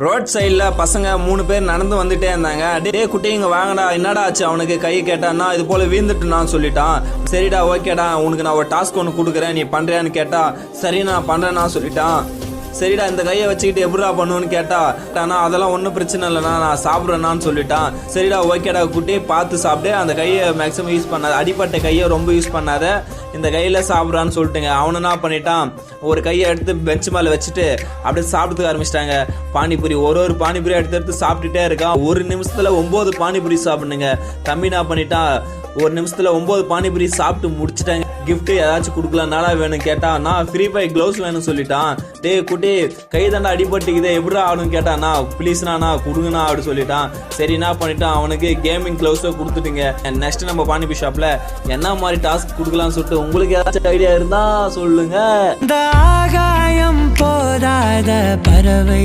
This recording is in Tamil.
ரோட் சைடில் பசங்க 3 பேர் நடந்து வந்துட்டே இருந்தாங்க. டே குட்டி இங்கே வாங்கடா, என்னடா ஆச்சு அவனுக்கு கை கேட்டான்னா இது போல் வீழ்ந்துட்டு நான் சொல்லிட்டான். சரிடா ஓகேடா, உனக்கு நான் ஒரு டாஸ்க் ஒன்று கொடுக்குறேன், நீ பண்ணுறியான்னு கேட்டா சரி நான் பண்ணுறேன்னா சொல்லிட்டான். சரிடா இந்த கையை வச்சுக்கிட்டு எப்படிடா பண்ணுவேன்னு கேட்டா அதெல்லாம் ஒன்றும் பிரச்சனை இல்லைண்ணா நான் சாப்பிட்றேன்னான்னு சொல்லிட்டான். சரிடா ஓகேடா குட்டி பார்த்து சாப்பிட்டு, அந்த கையை மேக்ஸிமம் யூஸ் பண்ணாத, அடிப்பட்ட கையை ரொம்ப யூஸ் பண்ணாத, இந்த கையில் சாப்பிட்றான்னு சொல்லிட்டுங்க. அவனு என்ன பண்ணிட்டான், ஒரு கையை எடுத்து பெஞ்ச் மேலே வச்சுட்டு அப்படியே சாப்பிட்டுக்க ஆரம்பிச்சிட்டாங்க. பானிபூரி ஒரு பானிபூரி எடுத்து சாப்பிட்டுட்டே இருக்கான். 1 நிமிஷத்தில் 9 பானிபூரி சாப்பிடுங்க. தம்பி என்ன பண்ணிட்டான், 1 நிமிஷத்தில் 9 பானிபூரி சாப்பிட்டு முடிச்சுட்டாங்க. கிஃப்ட் ஏதாச்சும் கொடுக்கலாம், நாடா வேணும் கேட்டா நான் ஃப்ரீ ஃபயர் க்ளவுஸ் வேணும்னு சொல்லிட்டான். டே குட்டி கை தாண்டா அடிபட்டுக்குதே எப்படிடா ஆகணும்னு கேட்டானா ப்ளீஸ்ண்ணா கொடுங்கண்ணா அப்படி சொல்லிட்டான். சரி என்ன பண்ணிட்டான், அவனுக்கு கேமிங் க்ளவுஸை கொடுத்துட்டுங்க. நெக்ஸ்ட் நம்ம பானிபூரி ஷாப்பில் என்ன மாதிரி டாஸ்க் கொடுக்கலாம்னு சொல்லிட்டு உங்களுக்கு ஏதாச்சும் ஐடியா இருந்தா சொல்லுங்க. ஆகாயம் போதாத பறவை